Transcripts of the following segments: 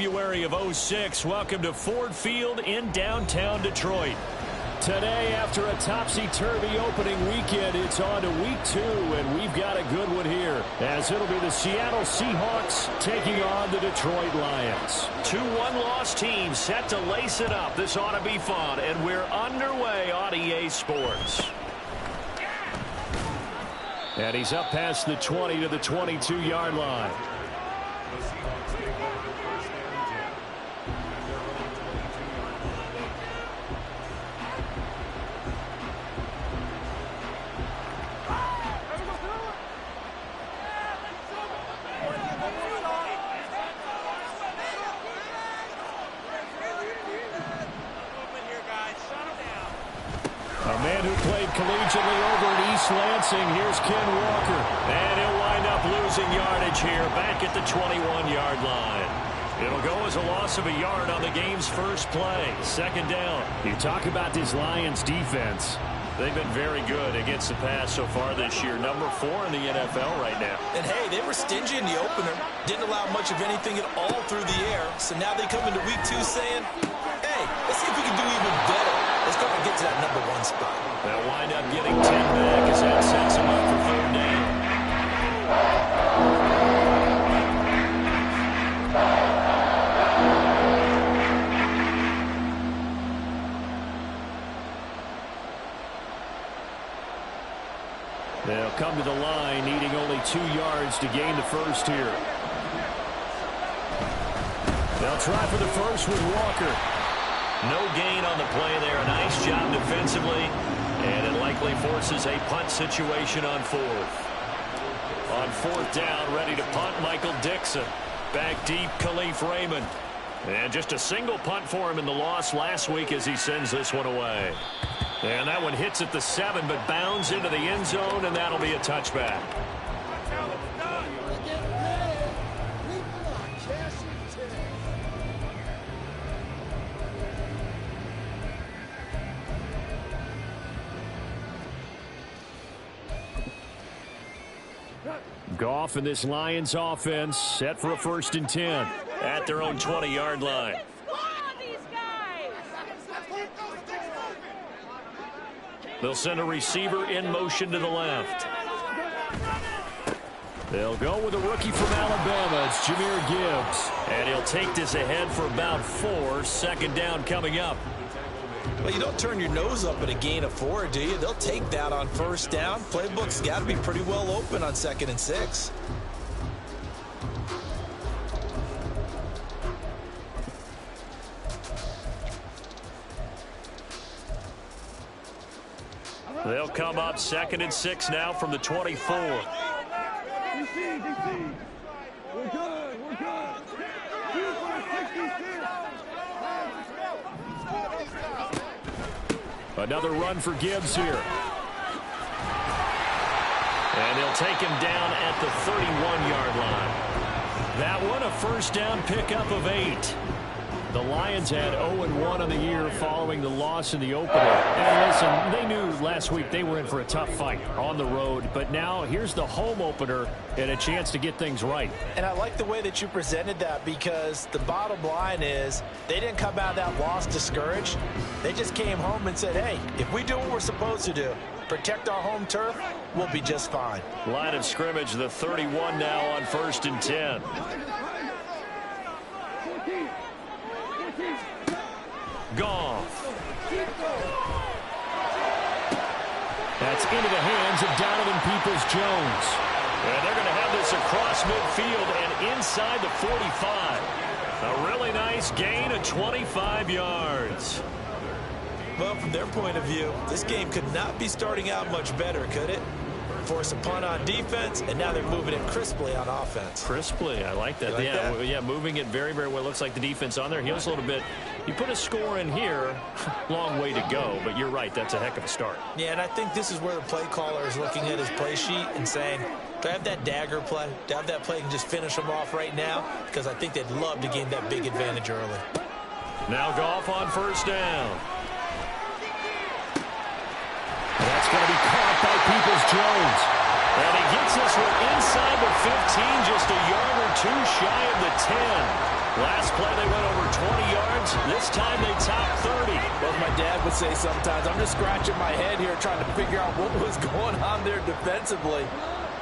February of '06. Welcome to Ford Field in downtown Detroit. Today, after a topsy-turvy opening weekend, it's on to week 2, and we've got a good one here, as it'll be the Seattle Seahawks taking on the Detroit Lions. 2 one-loss teams set to lace it up. This ought to be fun, and we're underway on EA Sports. And he's up past the 20 to the 22-yard line. Collegiately over at East Lansing, here's Ken Walker. And he'll wind up losing yardage here back at the 21-yard line. It'll go as a loss of a yard on the game's first play. Second down. You talk about this Lions defense. They've been very good against the pass so far this year. Number 4 in the NFL right now. And, hey, they were stingy in the opener. Didn't allow much of anything at all through the air. So now they come into week 2 saying, hey, let's see if we can do even better. Let's go and get to that number 1 spot. They'll wind up getting 10 back as that sets them up for 3rd down. They'll come to the line, needing only 2 yards to gain the first here. They'll try for the first with Walker. No gain on the play there. A nice job defensively. And it likely forces a punt situation on 4th. On 4th down, ready to punt, Michael Dixon. Back deep, Khalif Raymond. And just a single punt for him in the loss last week as he sends this one away. And that one hits at the 7, but bounds into the end zone, and that'll be a touchback. Goff and this Lions offense set for a 1st and 10 at their own 20-yard line. They'll send a receiver in motion to the left. They'll go with a rookie from Alabama. It's Jahmyr Gibbs. And he'll take this ahead for about 4. Second down coming up. Well, you don't turn your nose up at a gain of 4, do you? They'll take that on 1st down. Playbook's got to be pretty well open on 2nd and 6. They'll come up 2nd and 6 now from the 24. DC. We're good. Another run for Gibbs here. And they'll take him down at the 31-yard line. That one, a 1st down pickup of 8. The Lions had 0-1 on the year following the loss in the opener. And listen, they knew last week they were in for a tough fight on the road. But now here's the home opener and a chance to get things right. And I like the way that you presented that, because the bottom line is they didn't come out of that loss discouraged. They just came home and said, hey, if we do what we're supposed to do, protect our home turf, we'll be just fine. Line of scrimmage, the 31 now on 1st and 10. Goff. That's into the hands of Donovan Peoples-Jones. And they're going to have this across midfield and inside the 45. A really nice gain of 25 yards. Well, from their point of view, this game could not be starting out much better, could it? Force a punt on defense, and now they're moving it crisply on offense. Crisply, I like that. Yeah, moving it very, very well. Looks like the defense on their heels a little bit. You put a score in here, long way to go, but you're right, that's a heck of a start. Yeah, and I think this is where the play caller is looking at his play sheet and saying, do I have that dagger play? Do I have that play and just finish them off right now? Because I think they'd love to gain that big advantage early. Now Goff on 1st down. That's going to be caught by Peoples-Jones. And he gets this one inside the 15, just a yard or 2 shy of the 10. Last play they went over 20 yards. This time they topped 30. Well, as my dad would say sometimes, I'm just scratching my head here trying to figure out what was going on there defensively.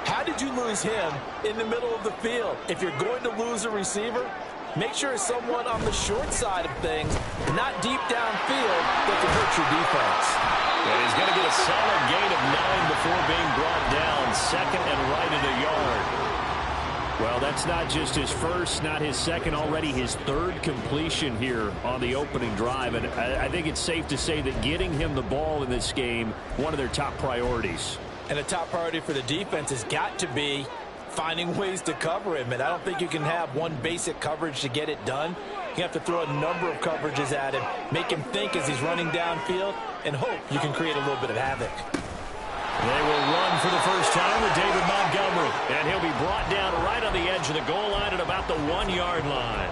How did you lose him in the middle of the field? If you're going to lose a receiver, make sure it's someone on the short side of things, not deep downfield, that can hurt your defense. And he's going to get a solid gain of 9 before being brought down. Second and right at a yard. Well, that's not just his first, not his second, already his third completion here on the opening drive. And I think it's safe to say that getting him the ball in this game, one of their top priorities. And a top priority for the defense has got to be finding ways to cover him. And I don't think you can have one basic coverage to get it done. You have to throw a number of coverages at him, make him think as he's running downfield, and hope you can create a little bit of havoc. They will run for the first time with David Montgomery. And he'll be brought down right on the edge of the goal line at about the 1-yard line.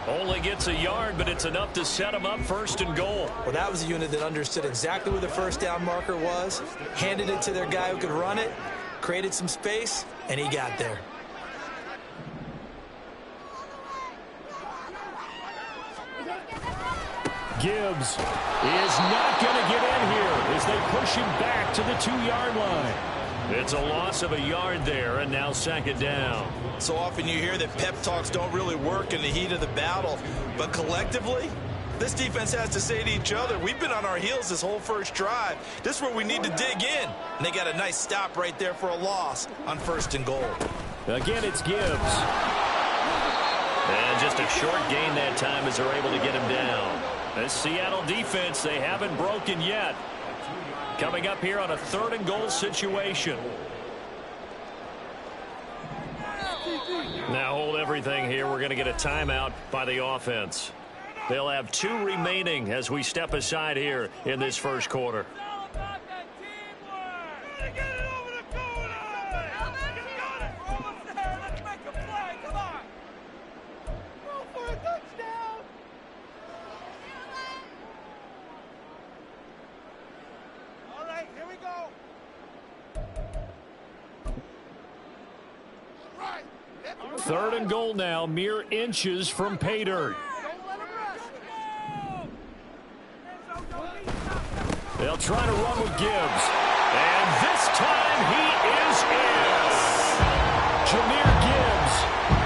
Only gets a yard, but it's enough to set him up first and goal. Well, that was a unit that understood exactly where the first down marker was, handed it to their guy who could run it, created some space, and he got there. Gibbs is not going to get in here as they push him back to the 2-yard line. It's a loss of a yard there, and now second down. So often you hear that pep talks don't really work in the heat of the battle, but collectively, this defense has to say to each other, we've been on our heels this whole first drive. This is where we need to dig in. And they got a nice stop right there for a loss on first and goal. Again, it's Gibbs. And just a short gain that time as they're able to get him down. This Seattle defense, they haven't broken yet. Coming up here on a third and goal situation. Now hold everything here. We're going to get a timeout by the offense. They'll have 2 remaining as we step aside here in this first quarter. Third and goal now, mere inches from pay dirt. They'll try to run with Gibbs. And this time he is in. Jahmyr Gibbs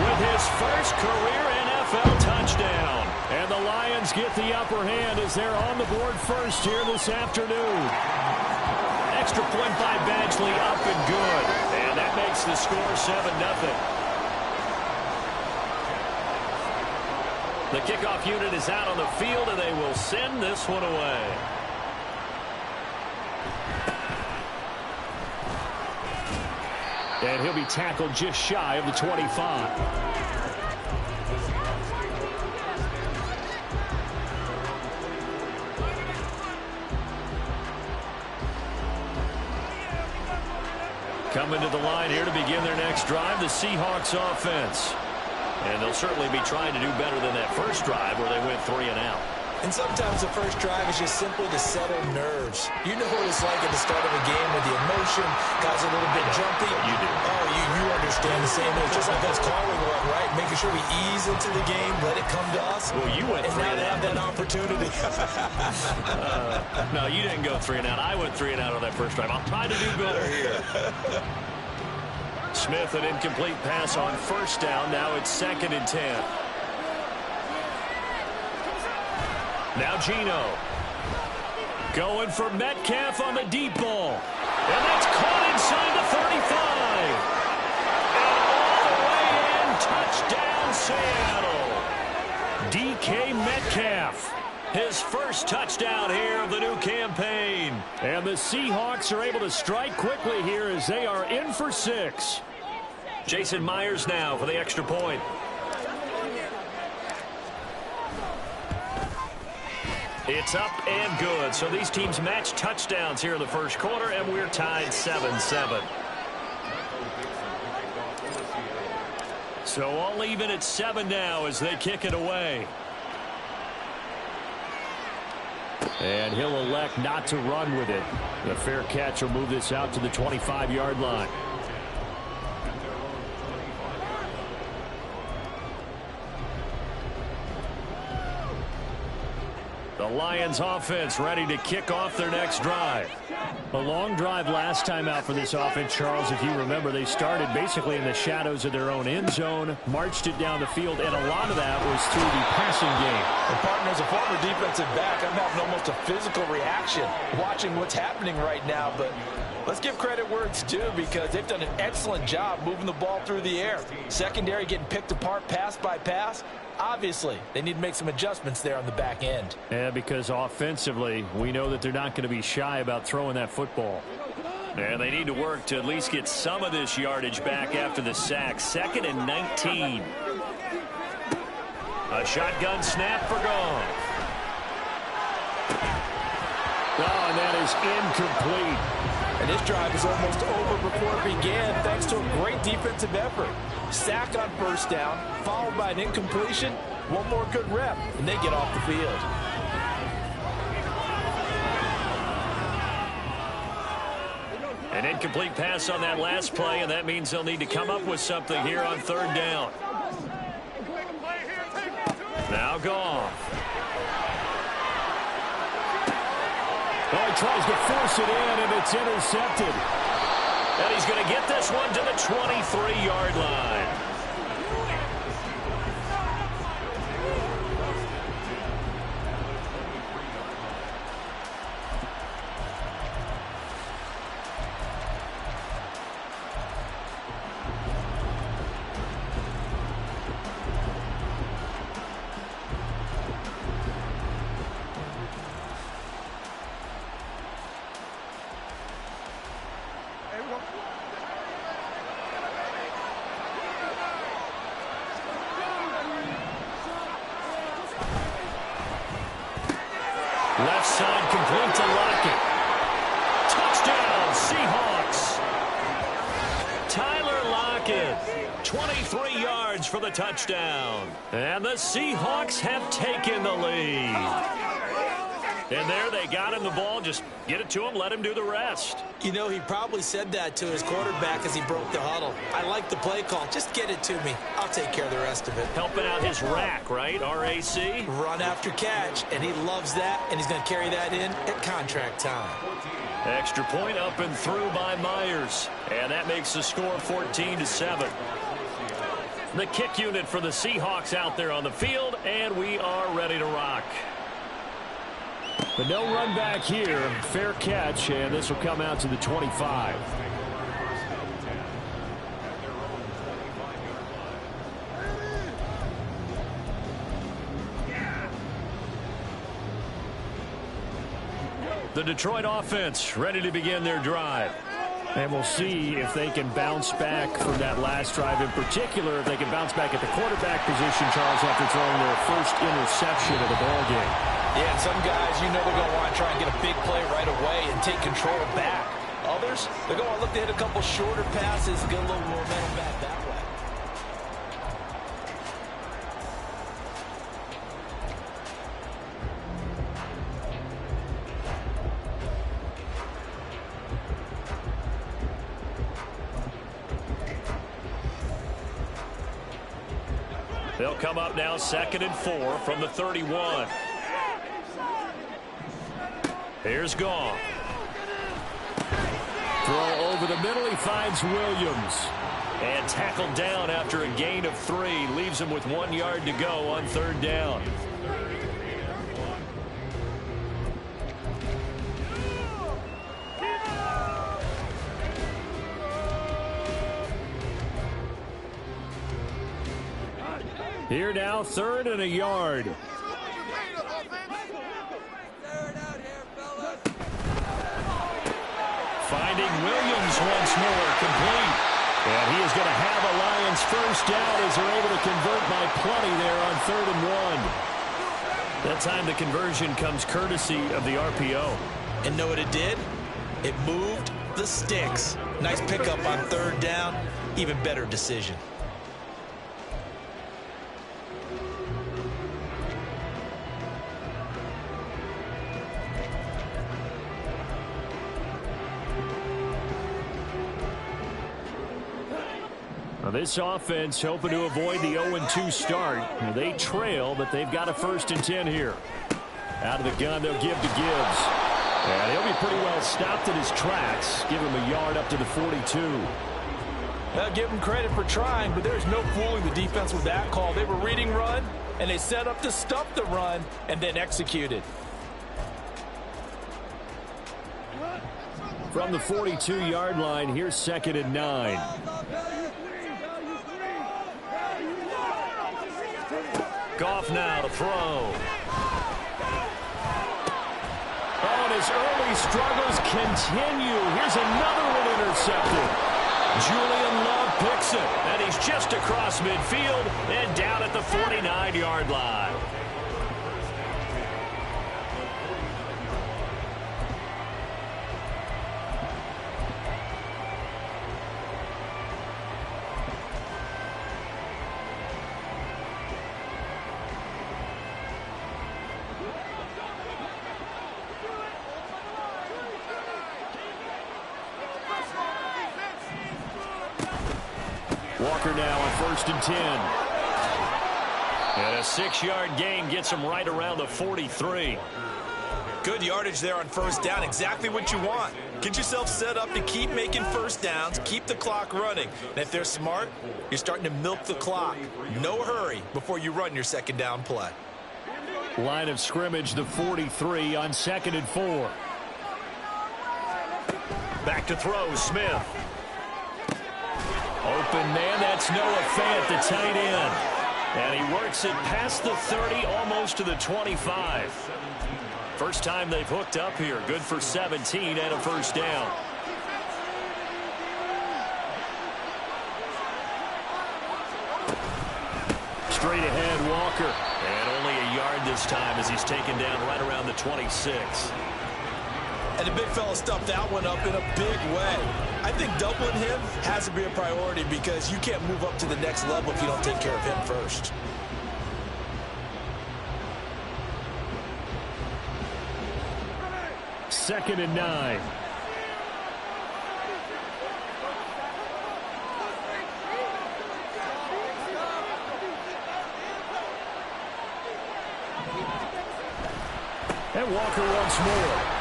with his first career NFL touchdown. And the Lions get the upper hand as they're on the board first here this afternoon. Extra point by Badgley, up and good. And that makes the score 7-0. The kickoff unit is out on the field, and they will send this one away. And he'll be tackled just shy of the 25. Coming to the line here to begin their next drive, the Seahawks offense. And they'll certainly be trying to do better than that first drive where they went 3 and out. And sometimes the first drive is just simply to settle nerves. You know what it's like at the start of a game with the emotion, guys are a little bit jumpy. You do. Oh, you understand the same. It's just like us calling one, right? Making sure we ease into the game, let it come to us. Well, you went 3 and out. And now they have that opportunity. No, you didn't go 3 and out. I went 3 and out on that first drive. I'll try to do better here. Smith, an incomplete pass on first down. Now it's 2nd and 10. Now Geno. Going for Metcalf on the deep ball. And that's caught inside the 35. And all the way in, touchdown Seattle. DK Metcalf. His first touchdown here of the new campaign. And the Seahawks are able to strike quickly here as they are in for 6. Jason Myers now for the extra point. It's up and good. So these teams match touchdowns here in the first quarter, and we're tied 7-7. So all even at 7 now as they kick it away. And he'll elect not to run with it. The fair catch will move this out to the 25-yard line. The Lions offense ready to kick off their next drive. A long drive last time out for this offense, Charles. If you remember, they started basically in the shadows of their own end zone, marched it down the field, and a lot of that was through the passing game. And partner, as a former defensive back, I'm having almost a physical reaction watching what's happening right now. But let's give credit where it's due, because they've done an excellent job moving the ball through the air. Secondary getting picked apart pass by pass. Obviously, they need to make some adjustments there on the back end. Yeah, because offensively, we know that they're not going to be shy about throwing that football. And they need to work to at least get some of this yardage back after the sack. 2nd and 19. A shotgun snap for Goff. Oh, and that is incomplete. And this drive is almost over before it began, thanks to a great defensive effort. Sack on first down, followed by an incompletion. One more good rep, and they get off the field. An incomplete pass on that last play, and that means they'll need to come up with something here on 3rd down. Now Goff. Oh, he tries to force it in, and it's intercepted. And he's going to get this one to the 23-yard line. Left side complete to Lockett. Touchdown, Seahawks. Tyler Lockett, 23 yards for the touchdown. And the Seahawks have taken the lead. And there they got him the ball. Just get it to him, let him do the rest. You know, he probably said that to his quarterback as he broke the huddle. I like the play call. Just get it to me. I'll take care of the rest of it. Helping out his rack, right? RAC? Run after catch, and he loves that, and he's going to carry that in at contract time. Extra point up and through by Myers. And that makes the score 14-7. The kick unit for the Seahawks out there on the field, and we are ready to rock. But no run back here. Fair catch, and this will come out to the 25. The Detroit offense ready to begin their drive. And we'll see if they can bounce back from that last drive. In particular, if they can bounce back at the quarterback position, Charles, after throwing their first interception of the ball game. Yeah, and some guys, you know they're going to want to try and get a big play right away and take control back. Others, they're going to look to hit a couple shorter passes, get a little momentum back that way. They'll come up now 2nd and 4 from the 31. Here's Goff. Throw over the middle. He finds Williams. And tackled down after a gain of 3. Leaves him with 1 yard to go on 3rd down. Here now, 3rd and a yard. Finding Williams once more, complete. And he is going to have a Lions first down as they're able to convert by plenty there on 3rd and 1. That time the conversion comes courtesy of the RPO. And know what it did? It moved the sticks. Nice pickup on 3rd down. Even better decision. This offense hoping to avoid the 0-2 start. They trail, but they've got a 1st and 10 here. Out of the gun, they'll give to Gibbs. And he'll be pretty well stopped in his tracks. Give him a yard up to the 42. I'll give him credit for trying, but there's no fooling the defense with that call. They were reading run, and they set up to stop the run, and then executed. From the 42-yard line, here's 2nd and 9. Goff now to throw. Oh, and his early struggles continue. Here's another one intercepted. Julian Love picks it, and he's just across midfield and down at the 49-yard line. Walker now on 1st and 10. And a 6-yard gain gets him right around the 43. Good yardage there on 1st down. Exactly what you want. Get yourself set up to keep making 1st downs, keep the clock running. And if they're smart, you're starting to milk the clock. No hurry before you run your 2nd down play. Line of scrimmage, the 43 on 2nd and 4. Back to throw, Smith. Open man, that's Noah Fant, the tight end. And he works it past the 30, almost to the 25. First time they've hooked up here. Good for 17 and a 1st down. Straight ahead, Walker. And only a yard this time as he's taken down right around the 26. And the big fella stuffed that one up in a big way. I think doubling him has to be a priority because you can't move up to the next level if you don't take care of him first. Second and 9. And Walker once more.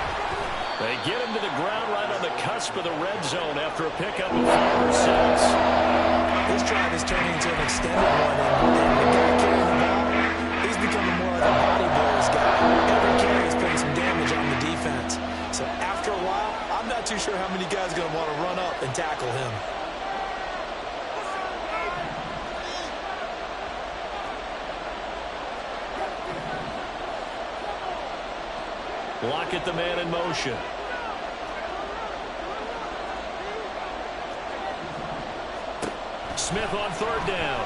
They get him to the ground right on the cusp of the red zone after a pickup of 5 or 6. This drive is turning into an extended one, and the guy carrying the ball, he's becoming more like a bodybuilder's guy. Every carry is putting some damage on the defense. So after a while, I'm not too sure how many guys are going to want to run up and tackle him. Lockett the man in motion. Smith on 3rd down.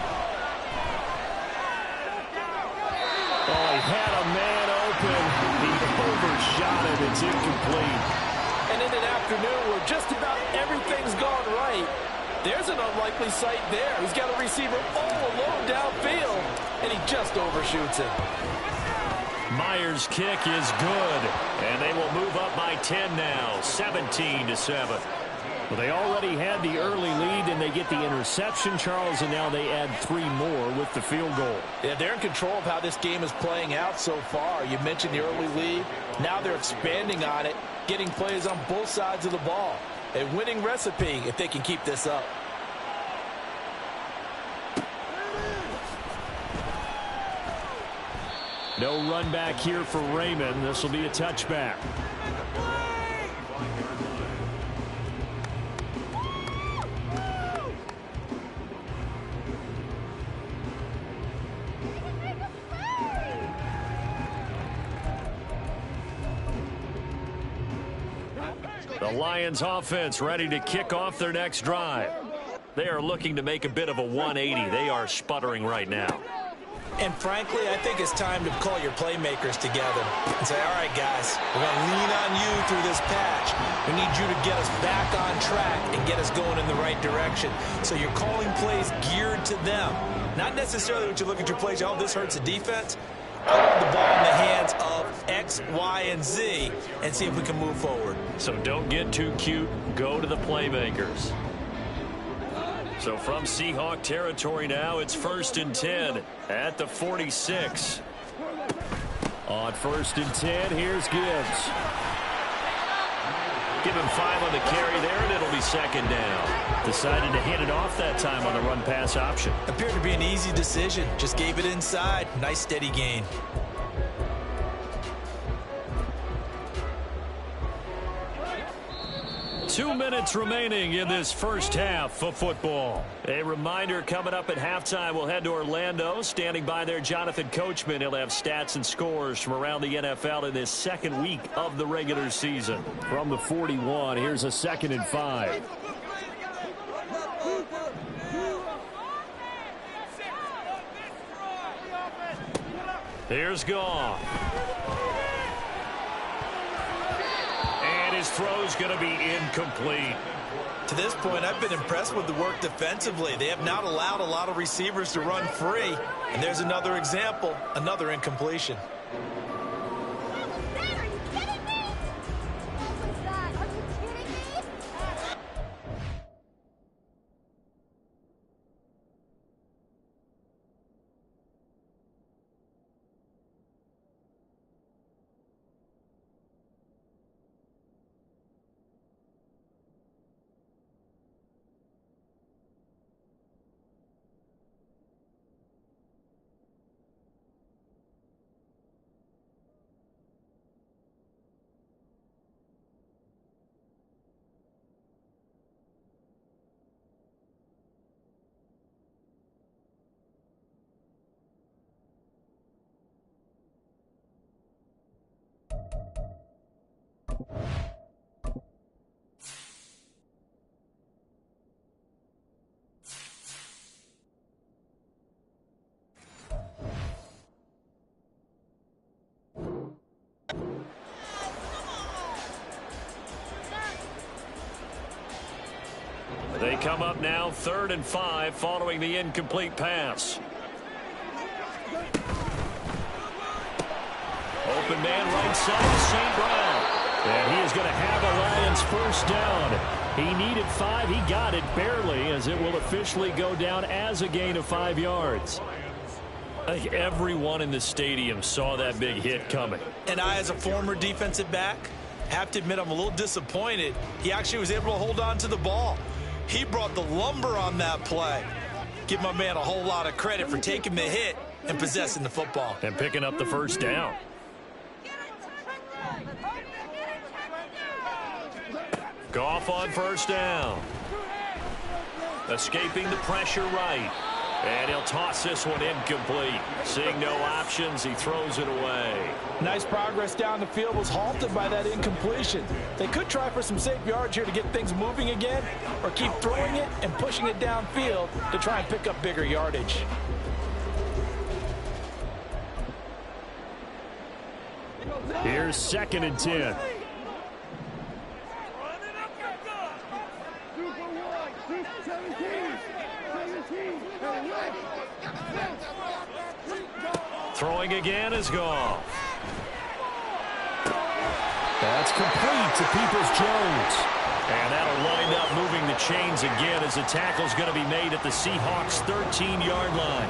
Oh, he had a man open. He overshot it. It's incomplete. And in an afternoon where just about everything's gone right, there's an unlikely sight there. He's got a receiver all alone downfield, and he just overshoots it. Myers' kick is good, and they will move up by 10 now, 17-7. Well, they already had the early lead, and they get the interception, Charles, and now they add 3 more with the field goal. Yeah, they're in control of how this game is playing out so far. You mentioned the early lead. Now they're expanding on it, getting plays on both sides of the ball. A winning recipe if they can keep this up. No run back here for Raymond. This will be a touchback. The Lions offense ready to kick off their next drive. They are looking to make a bit of a 180. They are sputtering right now. And frankly, I think it's time to call your playmakers together and say, all right, guys, we're going to lean on you through this patch. We need you to get us back on track and get us going in the right direction. So you're calling plays geared to them. Not necessarily what you look at your plays, oh, this hurts the defense. I want the ball in the hands of X, Y, and Z and see if we can move forward. So don't get too cute. Go to the playmakers. So from Seahawk territory now, it's 1st and 10 at the 46. On 1st and 10, here's Gibbs. Give him 5 on the carry there, and it'll be 2nd down. Decided to hand it off that time on the run-pass option. Appeared to be an easy decision. Just gave it inside. Nice steady gain. Two minutes remaining in this first half of football. A reminder, coming up at halftime, we'll head to Orlando. Standing by there, Jonathan Coachman. He'll have stats and scores from around the NFL in this 2nd week of the regular season. From the 41, here's a 2nd and 5. Here's Goff. And his throw's going to be incomplete. To this point, I've been impressed with the work defensively. They have not allowed a lot of receivers to run free. And there's another example, another incompletion. They come up now 3rd and 5 following the incomplete pass. Open man right side to St. Brown. And he is going to have a Lions 1st down. He needed 5. He got it barely, as it will officially go down as a gain of 5 yards. I think everyone in the stadium saw that big hit coming. And I, as a former defensive back, have to admit I'm a little disappointed. He actually was able to hold on to the ball. He brought the lumber on that play. Give my man a whole lot of credit for taking the hit and possessing the football. And picking up the 1st down. Goff on 1st down. Escaping the pressure right. And he'll toss this one incomplete. Seeing no options, he throws it away. Nice progress down the field, was halted by that incompletion. They could try for some safe yards here to get things moving again, or keep throwing it and pushing it downfield to try and pick up bigger yardage. Here's 2nd and 10. Throwing again is Goff. That's complete to Peoples-Jones. And that'll wind up moving the chains again as the tackle's going to be made at the Seahawks' 13-yard line.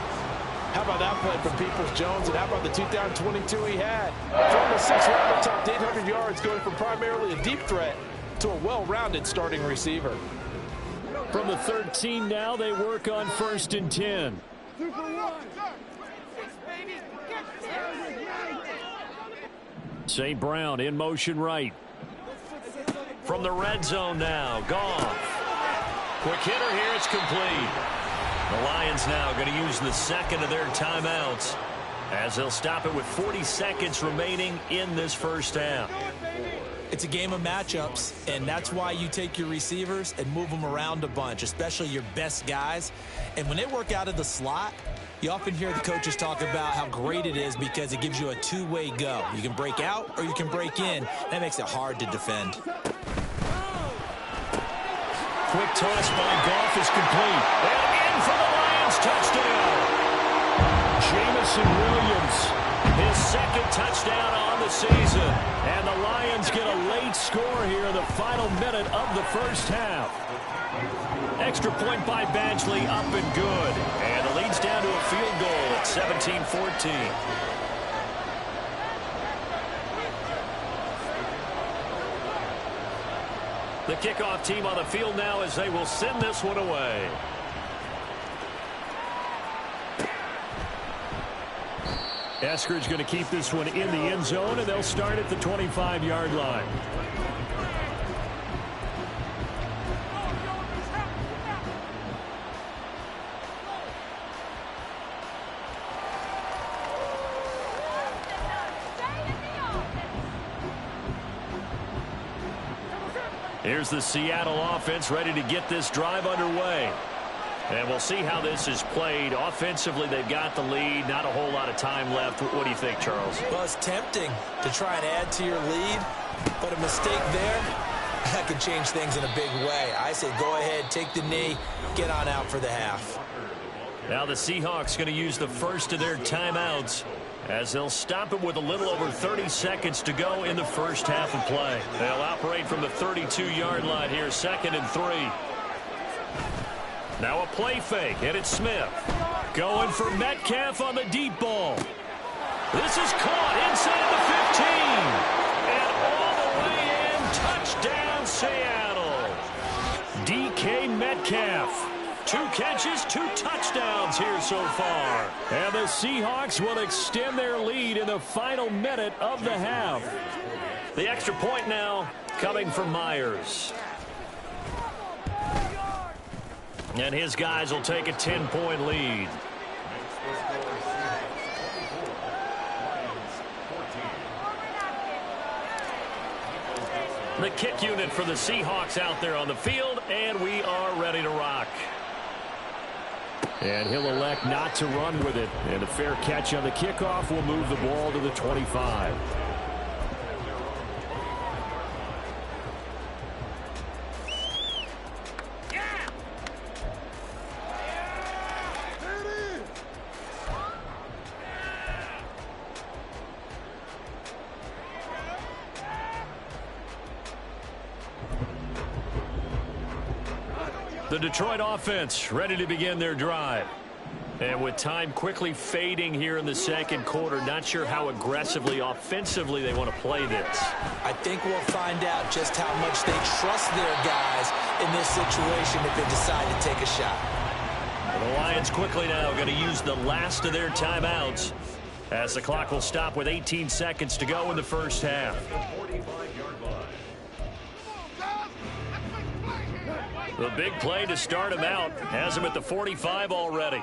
How about that play from Peoples-Jones, and how about the 2022 he had? From the 6-yard top 800 yards, going from primarily a deep threat to a well-rounded starting receiver. From the 13 now, they work on 1st and 10. St. Brown in motion right. From the red zone now, Goff. Quick hitter here, it's complete. The Lions now going to use the 2nd of their timeouts as they'll stop it with 40 seconds remaining in this 1st half. It's a game of matchups, and that's why you take your receivers and move them around a bunch, especially your best guys. And when they work out of the slot, you often hear the coaches talk about how great it is because it gives you a two-way go. You can break out or you can break in. That makes it hard to defend. Quick toss by Goff is complete. And in for the Lions touchdown. Jamison Williams. His 2nd touchdown on the season. And the Lions get a late score here in the final minute of the 1st half. Extra point by Badgley, up and good. And the lead's down to a field goal at 17-14. The kickoff team on the field now as they will send this one away. Eskridge going to keep this one in the end zone, and they'll start at the 25-yard line. Here's the Seattle offense ready to get this drive underway. And we'll see how this is played. Offensively, they've got the lead. Not a whole lot of time left. What do you think, Charles? Well, it's tempting to try and add to your lead, but a mistake there, that could change things in a big way. I say go ahead, take the knee, get on out for the half. Now the Seahawks going to use the first of their timeouts as they'll stop it with a little over 30 seconds to go in the first half of play. They'll operate from the 32-yard line here, 2nd and 3. Now a play fake, and it's Smith. Going for Metcalf on the deep ball. This is caught inside the 15. And all the way in, touchdown, Seattle. DK Metcalf. 2 catches, 2 touchdowns here so far. And the Seahawks will extend their lead in the final minute of the half. The extra point now coming from Myers. And his guys will take a 10-point lead. The kick unit for the Seahawks out there on the field, and we are ready to rock. And he'll elect not to run with it. And a fair catch on the kickoff will move the ball to the 25. The Detroit offense ready to begin their drive. And with time quickly fading here in the second quarter, not sure how aggressively, offensively they want to play this. I think we'll find out just how much they trust their guys in this situation if they decide to take a shot. The Lions quickly now going to use the last of their timeouts as the clock will stop with 18 seconds to go in the first half. The big play to start him out has him at the 45 already.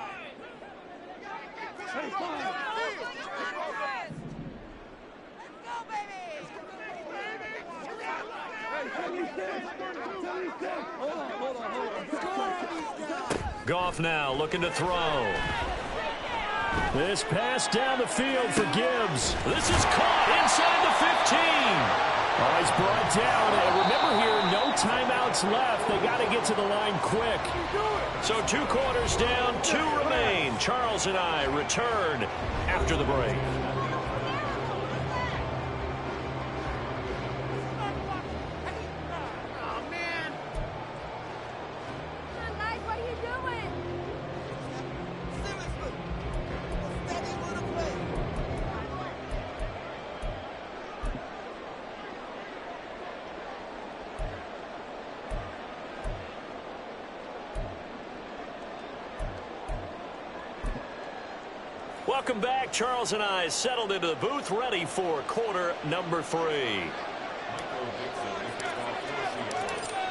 Goff now looking to throw. This pass down the field for Gibbs. This is caught inside the 15. Oh, he's brought down. And remember here, no timeouts left. They got to get to the line quick. So 2 quarters down, 2 remain. Charles and I return after the break. Welcome back. Charles and I settled into the booth, ready for quarter number 3.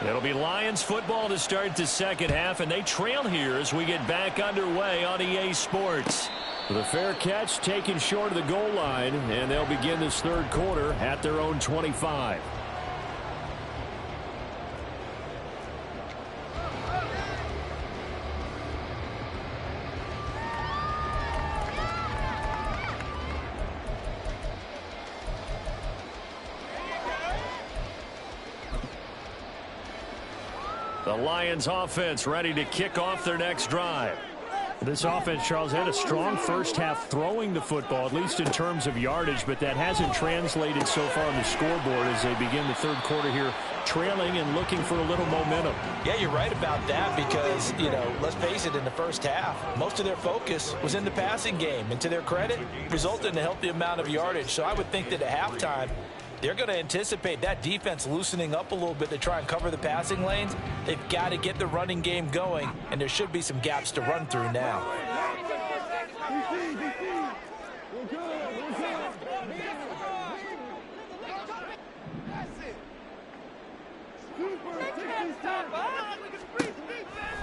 It'll be Lions football to start the second half, and they trail here as we get back underway on EA Sports. The fair catch taken short of the goal line, and they'll begin this third quarter at their own 25. The Lions offense ready to kick off their next drive. This offense, Charles, had a strong first half throwing the football, at least in terms of yardage, but that hasn't translated so far on the scoreboard as they begin the third quarter here, trailing and looking for a little momentum. Yeah, you're right about that because, you know, let's face it, in the first half, most of their focus was in the passing game. And to their credit, resulted in a healthy amount of yardage. So I would think that at halftime, They're going to anticipate that defense loosening up a little bit to try and cover the passing lanes. They've got to get the running game going, and there should be some gaps to run through now.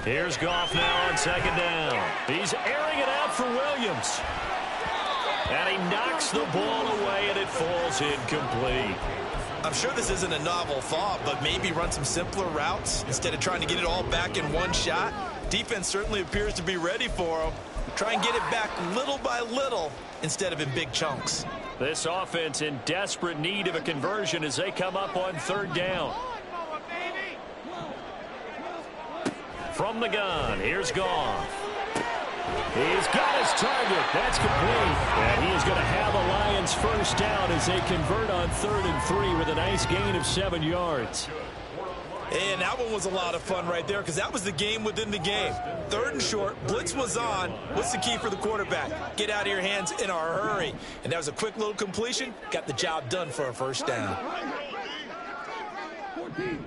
Here's Goff now on second down. He's airing it out for Williams. And he knocks the ball away, and it falls incomplete. I'm sure this isn't a novel thought, but maybe run some simpler routes instead of trying to get it all back in one shot. Defense certainly appears to be ready for him. Try and get it back little by little instead of in big chunks. This offense in desperate need of a conversion as they come up on third down. From the gun, here's Goff. He's got his target. That's complete. And he is going to have a Lions first down as they convert on 3rd and 3 with a nice gain of 7 yards. And that one was a lot of fun right there because that was the game within the game. 3rd and short, blitz was on. What's the key for the quarterback? Get out of your hands in a hurry. And that was a quick little completion. Got the job done for a first down. 14.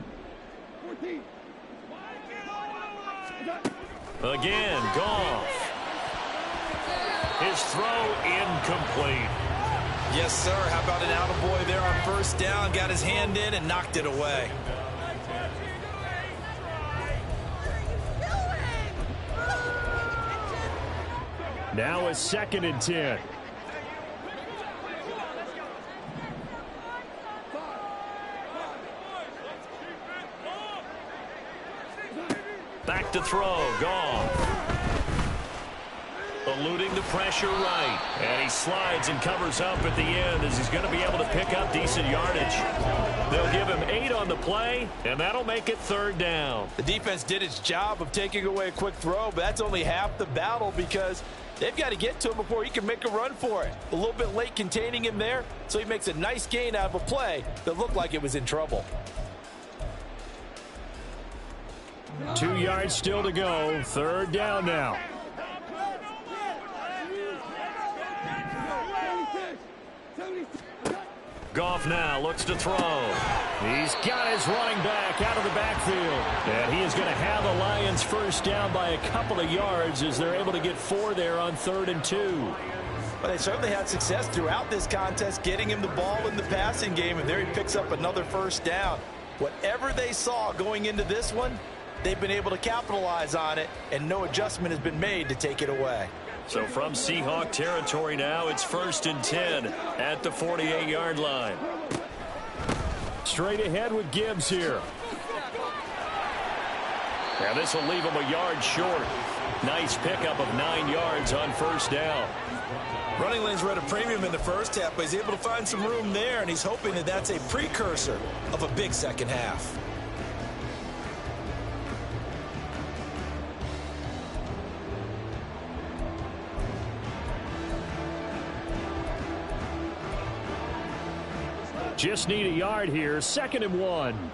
Again, Goff. His throw incomplete. Yes, sir. How about an attaboy there on first down? Got his hand in and knocked it away. Now a 2nd and 10. Back to throw, Goff. Eluding the pressure right. And he slides and covers up at the end as he's going to be able to pick up decent yardage. They'll give him 8 on the play, and that'll make it 3rd down. The defense did its job of taking away a quick throw, but that's only half the battle because they've got to get to him before he can make a run for it. A little bit late containing him there, so he makes a nice gain out of a play that looked like it was in trouble. 2 yards still to go. 3rd down now. Goff now looks to throw. He's got his running back out of the backfield. And he is going to have the Lions first down by a couple of yards as they're able to get 4 there on 3rd and 2. Well, they certainly had success throughout this contest getting him the ball in the passing game, and there he picks up another first down. Whatever they saw going into this one, they've been able to capitalize on it, and no adjustment has been made to take it away. So from Seahawk territory now, it's 1st and 10 at the 48-yard line. Straight ahead with Gibbs here. Now this will leave him a yard short. Nice pickup of 9 yards on first down. Running lanes were at a premium in the first half, but he's able to find some room there, and he's hoping that that's a precursor of a big second half. Just need a yard here. 2nd and 1.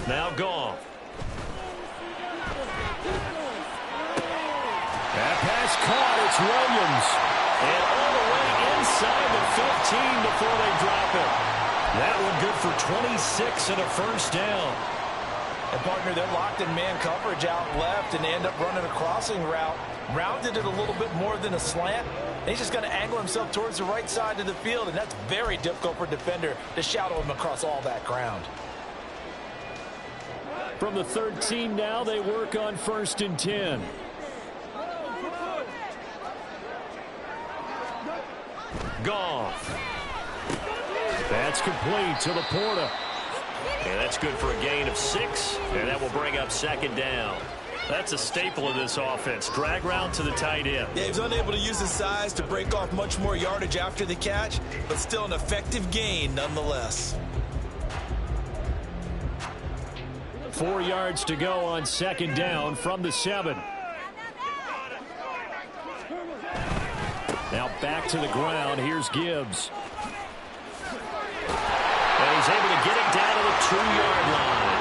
Now Goff. That pass caught. It's Williams. And all the way inside the 15 before they drop it. That one good for 26 and a first down. And, partner, they're locked in man coverage out left, and they end up running a crossing route. Rounded it a little bit more than a slant. And he's just going to angle himself towards the right side of the field, and that's very difficult for a defender to shadow him across all that ground. From the 13 now, they work on 1st and 10. Goff. That's complete to Laporta. And that's good for a gain of 6, and that will bring up 2nd down. That's a staple of this offense. Drag route to the tight end. Yeah, he was unable to use his size to break off much more yardage after the catch, but still an effective gain nonetheless. 4 yards to go on 2nd down from the 7. Now back to the ground. Here's Gibbs. And he's able to get it down to the 2-yard line.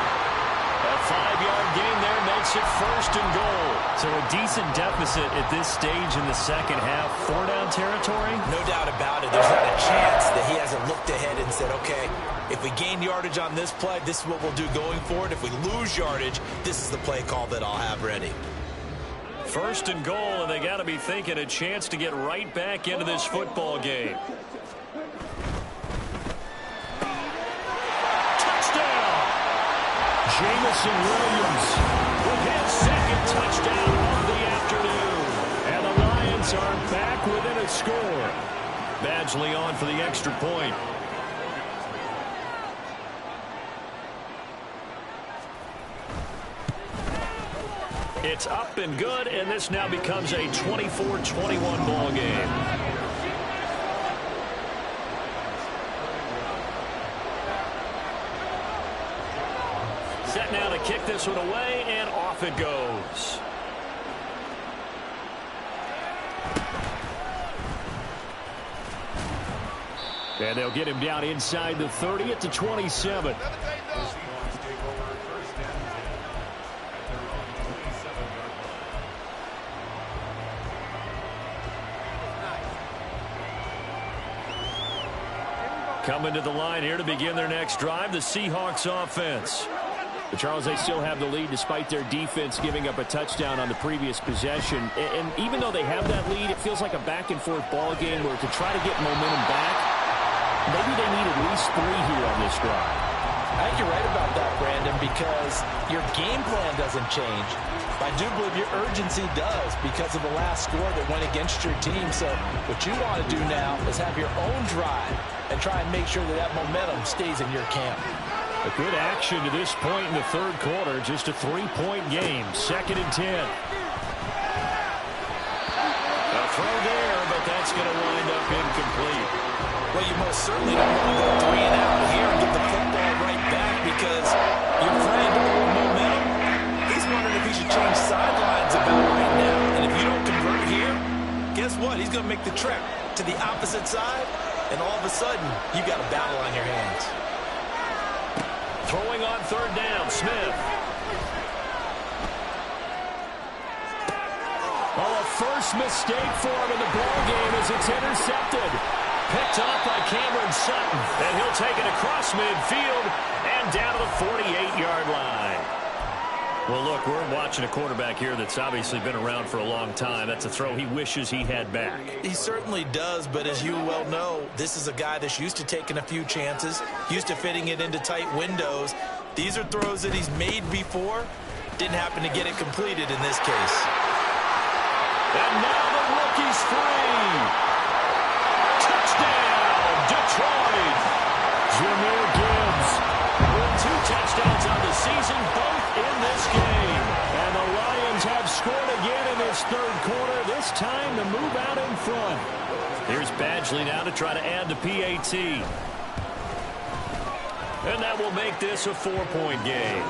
A 5-yard gain there makes makes it 1st and goal. So a decent deficit at this stage in the second half. 4-down territory? No doubt about it. There's not a chance that he hasn't looked ahead and said, okay, if we gain yardage on this play, this is what we'll do going forward. If we lose yardage, this is the play call that I'll have ready. 1st and goal, and they got to be thinking a chance to get right back into this football game. Jamison Williams with his 2nd touchdown of the afternoon. And the Lions are back within a score. Badgley on for the extra point. It's up and good, and this now becomes a 24-21 ball game. Set now to kick this one away, and off it goes. And they'll get him down inside the 30 at the 27. Coming to the line here to begin their next drive, the Seahawks offense. But Charles, they still have the lead despite their defense giving up a touchdown on the previous possession. And even though they have that lead, it feels like a back-and-forth ball game where to try to get momentum back, maybe they need at least 3 here on this drive. I think you're right about that, Brandon, because your game plan doesn't change. I do believe your urgency does because of the last score that went against your team. So what you want to do now is have your own drive and try and make sure that that momentum stays in your camp. A good action to this point in the 3rd quarter. Just a 3-point game. 2nd and 10. A throw there, but that's going to wind up incomplete. Well, you most certainly don't want to go 3 and out here and get the football right back because your friend, momentum, he's wondering if he should change sidelines about right now. And if you don't convert here, guess what? He's going to make the trek to the opposite side, and all of a sudden, you got a battle on your hands. Throwing on 3rd down, Smith. Oh, a first mistake for him in the ball game as it's intercepted. Picked up by Cameron Sutton, and he'll take it across midfield and down to the 48-yard line. Well, look, we're watching a quarterback here that's obviously been around for a long time. That's a throw he wishes he had back. He certainly does, but as you well know, this is a guy that's used to taking a few chances, used to fitting it into tight windows. These are throws that he's made before. Didn't happen to get it completed in this case. And now the rookie's free. Touchdown, Detroit. Jahmyr Gibbs with 2 touchdowns on the season, both in this game. And the Lions have scored again in this 3rd quarter, this time to move out in front. Here's Badgley now to try to add the PAT. And that will make this a 4-point game.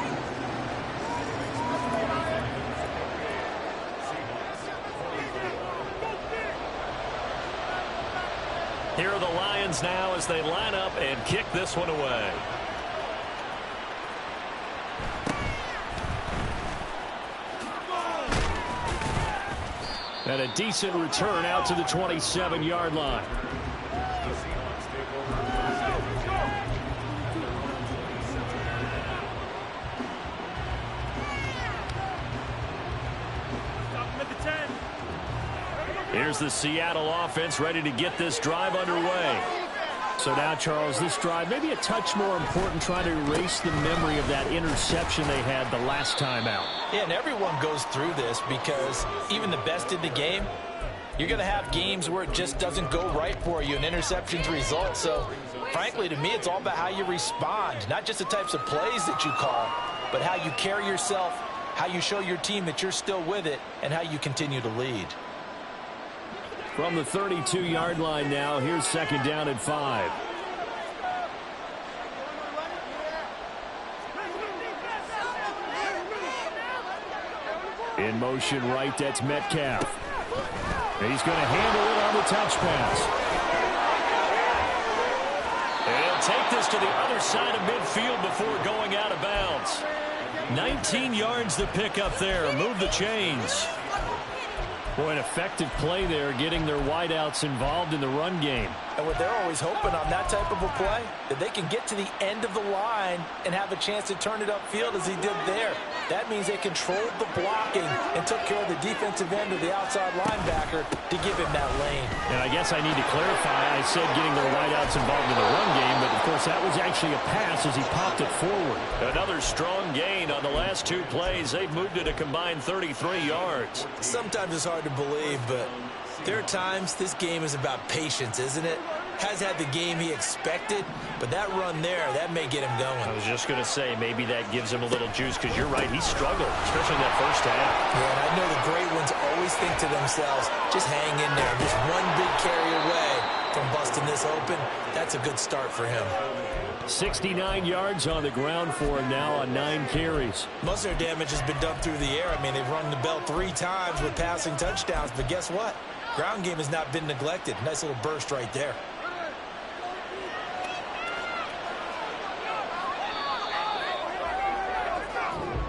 Here are the Lions now as they line up and kick this one away. And a decent return out to the 27-yard line. Here's the Seattle offense ready to get this drive underway. So now, Charles, this drive maybe a touch more important, trying to erase the memory of that interception they had the last time out. Yeah, and everyone goes through this because even the best in the game, you're going to have games where it just doesn't go right for you and interceptions result. So, frankly, to me, it's all about how you respond, not just the types of plays that you call, but how you carry yourself, how you show your team that you're still with it, and how you continue to lead. From the 32-yard line now, here's 2nd down and 5. In motion right, that's Metcalf. He's going to handle it on the touch pass. And he'll take this to the other side of midfield before going out of bounds. 19 yards to pick up there. Move the chains. Boy, an effective play there, getting their wideouts involved in the run game. And what they're always hoping on that type of a play, that they can get to the end of the line and have a chance to turn it upfield as he did there. That means they controlled the blocking and took care of the defensive end of the outside linebacker to give him that lane. And I guess I need to clarify, I said getting their wideouts involved in the run game, but of course that was actually a pass as he popped it forward. Another strong gain on the last two plays. They've moved it a combined 33 yards. Sometimes it's hard to believe, but there are times this game is about patience, isn't it? Has had the game he expected, but that run there, that may get him going. I was just going to say, maybe that gives him a little juice, because you're right, he struggled, especially in that first half. Yeah, and I know the great ones always think to themselves, just hang in there, just one big carry away from busting this open. That's a good start for him. 69 yards on the ground for him now on 9 carries. Most of their damage has been done through the air. I mean, they've rung the bell 3 times with passing touchdowns, but guess what? Ground game has not been neglected. Nice little burst right there.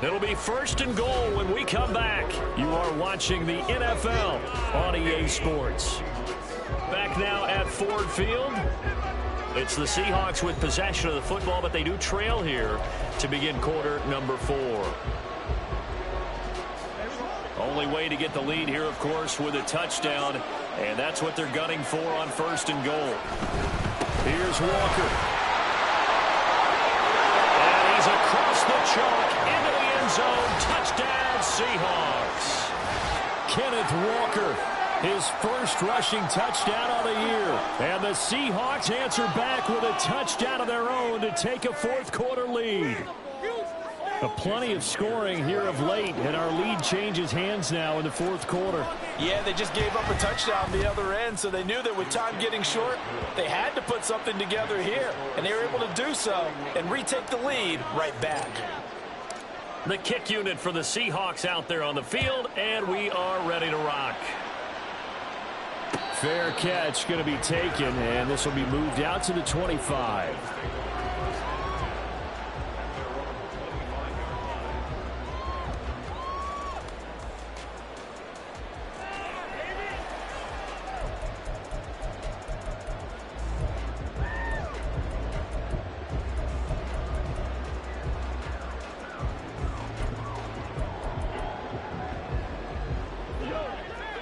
It'll be 1st and goal when we come back. You are watching the NFL on EA Sports. Back now at Ford Field. It's the Seahawks with possession of the football, but they do trail here to begin quarter number 4. Only way to get the lead here, of course, with a touchdown, and that's what they're gunning for on 1st and goal. Here's Walker. And he's across the chalk into the end zone. Touchdown, Seahawks. Kenneth Walker, his first rushing touchdown of the year. And the Seahawks answer back with a touchdown of their own to take a 4th quarter lead. Plenty of scoring here of late, and our lead changes hands now in the 4th quarter. Yeah, they just gave up a touchdown on the other end, so they knew that with time getting short, they had to put something together here, and they were able to do so and retake the lead right back. The kick unit for the Seahawks out there on the field, and we are ready to rock. Fair catch going to be taken, and this will be moved out to the 25.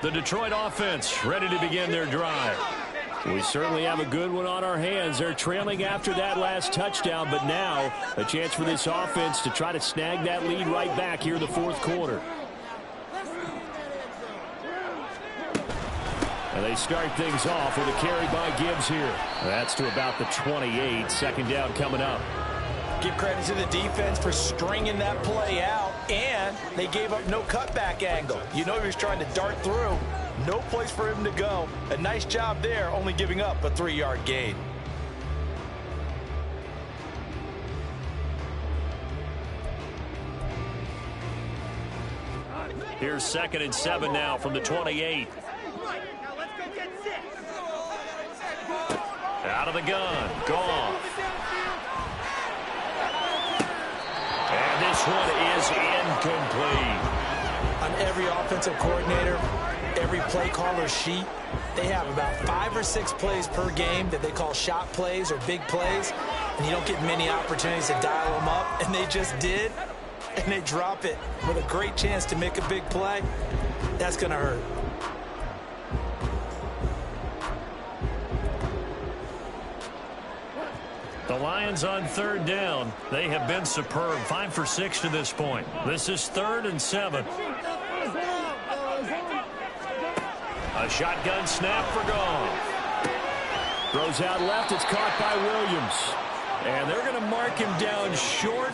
The Detroit offense ready to begin their drive. We certainly have a good one on our hands. They're trailing after that last touchdown, but now a chance for this offense to try to snag that lead right back here in the 4th quarter. And they start things off with a carry by Gibbs here. That's to about the 28. 2nd down coming up. Give credit to the defense for stringing that play out, and they gave up no cutback angle. You know he was trying to dart through. No place for him to go. A nice job there, only giving up a 3-yard gain. Here's 2nd and 7 now from the 28. Out of the gun. Goff. And this one is incomplete. On every offensive coordinator, every play caller sheet, they have about 5 or 6 plays per game that they call shot plays or big plays, and you don't get many opportunities to dial them up, and they just did, and they drop it with a great chance to make a big play. That's going to hurt. The Lions on 3rd down. They have been superb. 5 for 6 to this point. This is 3rd and 7. A shotgun snap for Goff. Throws out left. It's caught by Williams. And they're going to mark him down short,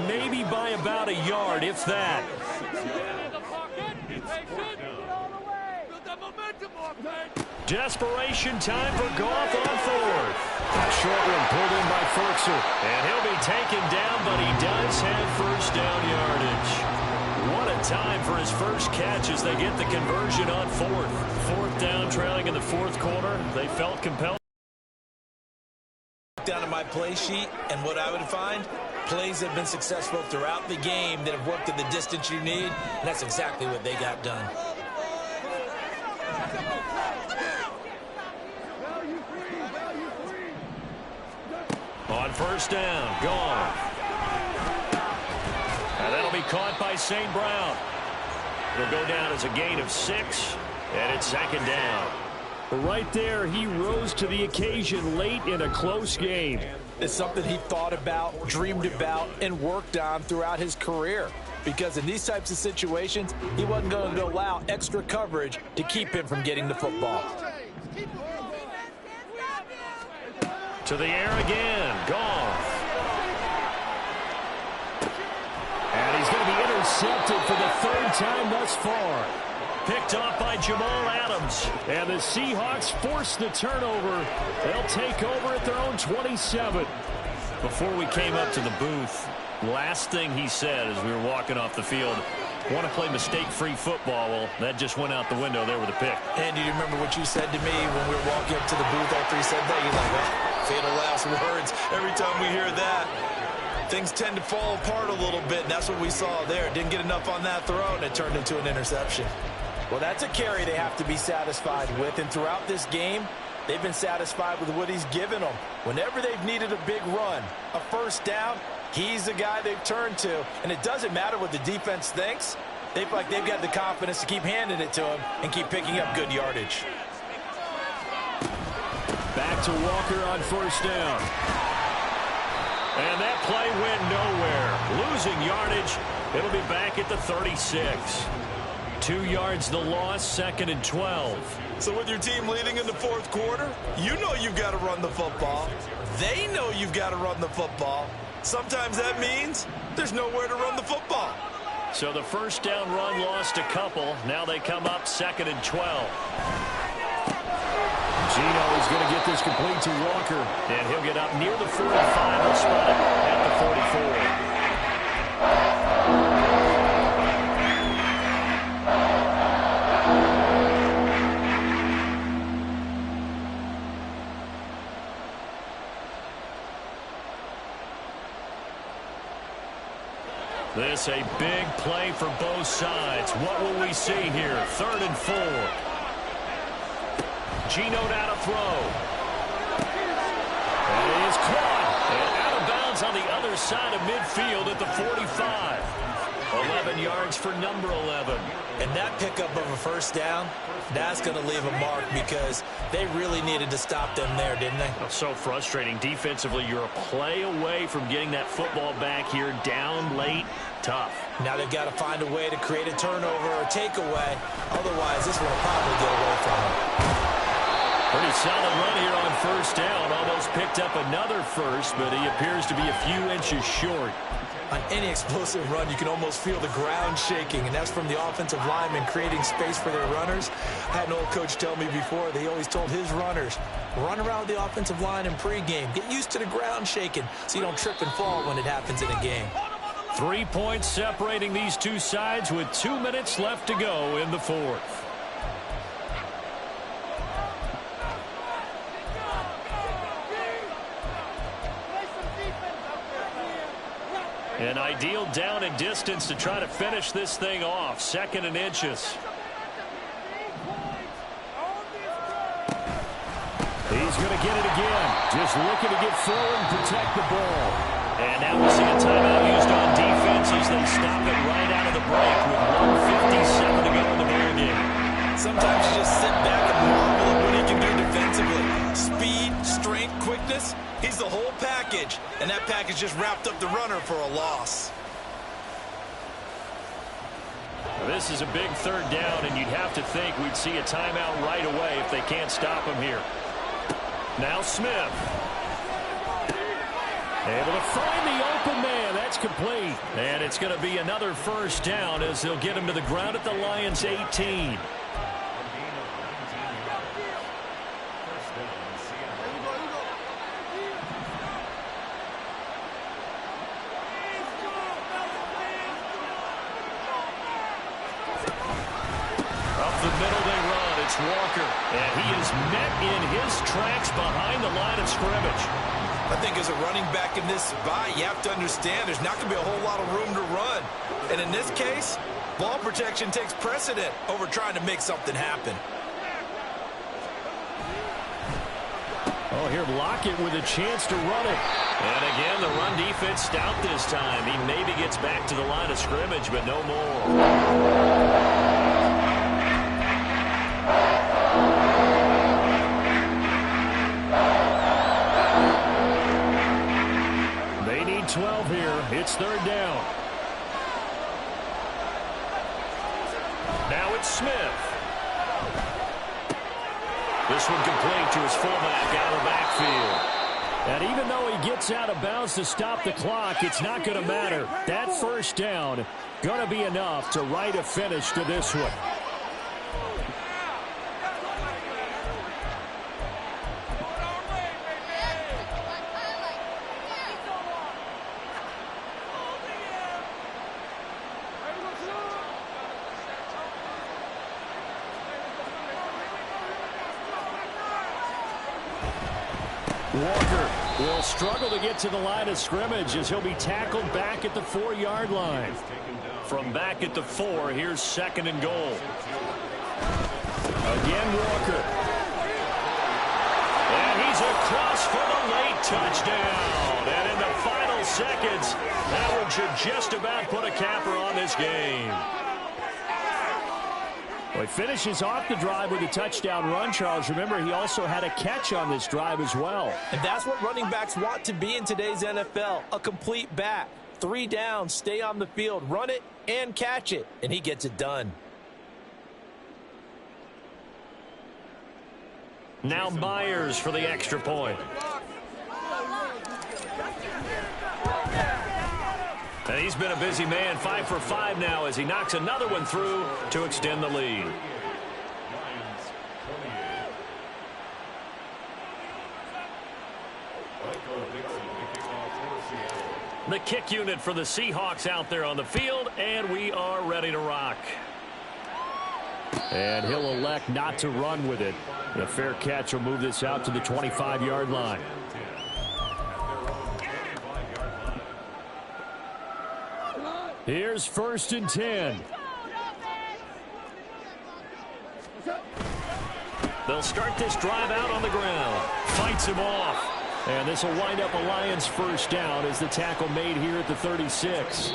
maybe by about a yard, if that. Desperation time for Goff on 4th. A short one pulled in by Ferkser. And he'll be taken down, but he does have 1st down yardage. What a time for his first catch as they get the conversion on 4th. 4th down, trailing in the 4th quarter. They felt compelled. look down at my play sheet, and what I would find, plays have been successful throughout the game that have worked at the distance you need, and that's exactly what they got done. On first down, gone. And that'll be caught by St. Brown. It'll go down as a gain of 6, and it's second down. Right there, he rose to the occasion late in a close game. It's something he thought about, dreamed about, and worked on throughout his career. Because in these types of situations, he wasn't going to allow extra coverage to keep him from getting the football. To the air again, gone. And he's going to be intercepted for the 3rd time thus far. Picked off by Jamal Adams. And the Seahawks force the turnover. They'll take over at their own 27. Before we came up to the booth, last thing he said as we were walking off the field, want to play mistake-free football. Well, that just went out the window there with a pick. And do you remember what you said to me when we were walking up to the booth after he said that? You're like, oh, fatal last words. Every time we hear that, things tend to fall apart a little bit, and that's what we saw there. Didn't get enough on that throw, and it turned into an interception. Well, that's a carry they have to be satisfied with, and throughout this game, they've been satisfied with what he's given them. Whenever they've needed a big run, a first down, he's the guy they've turned to, and it doesn't matter what the defense thinks. They feel like they've got the confidence to keep handing it to him and keep picking up good yardage. Back to Walker on first down. And that play went nowhere. Losing yardage. It'll be back at the 36. 2 yards the loss, 2nd and 12. So with your team leading in the 4th quarter, you know you've got to run the football. They know you've got to run the football. Sometimes that means there's nowhere to run the football. So the first down run lost a couple. Now they come up 2nd and 12. Gino is going to get this complete to Walker. And he'll get up near the 45. He'll spot it at the 44. This a big play for both sides. What will we see here? 3rd and 4. Gino down to throw. And he is caught. And out of bounds on the other side of midfield at the 45. 11 yards for number 11. And that pickup of a first down, that's going to leave a mark because they really needed to stop them there, didn't they? Oh, so frustrating. Defensively, you're a play away from getting that football back here. Down late, tough. Now they've got to find a way to create a turnover or takeaway. Otherwise, this one will probably get away from them. Pretty solid run here on first down. Almost picked up another first, but he appears to be a few inches short. On any explosive run, you can almost feel the ground shaking, and that's from the offensive linemen creating space for their runners. I had an old coach tell me before, they always told his runners, run around the offensive line in pregame. Get used to the ground shaking so you don't trip and fall when it happens in a game. 3 points separating these two sides with 2 minutes left to go in the 4th. An ideal down and distance to try to finish this thing off. 2nd and inches. He's going to get it again. Just looking to get forward and protect the ball. And now we see a timeout used on defense as they stop it right out of the break with 1:57 to go in the ball game. Sometimes you just sit back and marvel at what he can do defensively. Speed, strength, quickness. He's the whole package, and that package just wrapped up the runner for a loss. This is a big 3rd down, and you'd have to think we'd see a timeout right away if they can't stop him here. Now Smith. Able to find the open man. That's complete. And it's going to be another first down as they'll get him to the ground at the Lions' 18. Walker, and he is met in his tracks behind the line of scrimmage. I think as a running back in this spot, you have to understand there's not going to be a whole lot of room to run. And in this case, ball protection takes precedent over trying to make something happen. Oh, here Lockett with a chance to run it. And again, the run defense stout this time. He maybe gets back to the line of scrimmage, but no more. They need 12 here. It's third down. Now it's Smith. This one complete to his fullback out of the backfield. And even though he gets out of bounds to stop the clock, it's not going to matter. That first down going to be enough to write a finish to this one. Walker will struggle to get to the line of scrimmage as he'll be tackled back at the 4-yard line. From back at the 4, here's second and goal. Again, Walker. And he's across for the late touchdown. And in the final seconds, that one should just about put a capper on this game. Well, he finishes off the drive with a touchdown run, Charles. Remember, he also had a catch on this drive as well. And that's what running backs want to be in today's NFL, a complete back. 3 down, stay on the field, run it, and catch it. And he gets it done. Now Myers for the extra point. And he's been a busy man, 5 for 5 now as he knocks another one through to extend the lead. The kick unit for the Seahawks out there on the field, and we are ready to rock. And he'll elect not to run with it. A fair catch will move this out to the 25-yard line. Here's 1st and 10. They'll start this drive out on the ground. Fights him off. And this will wind up a Lions first down as the tackle made here at the 36.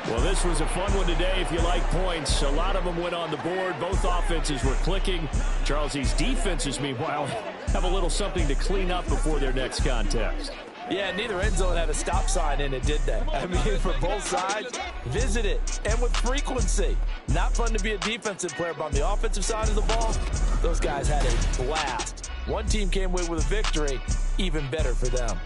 Well, this was a fun one today if you like points. A lot of them went on the board. Both offenses were clicking. Charles, these defenses, meanwhile, have a little something to clean up before their next contest. Yeah, neither end zone had a stop sign in it, did they? I mean, for both sides, visit it, and with frequency. Not fun to be a defensive player, but on the offensive side of the ball, those guys had a blast. One team came away with a victory, even better for them.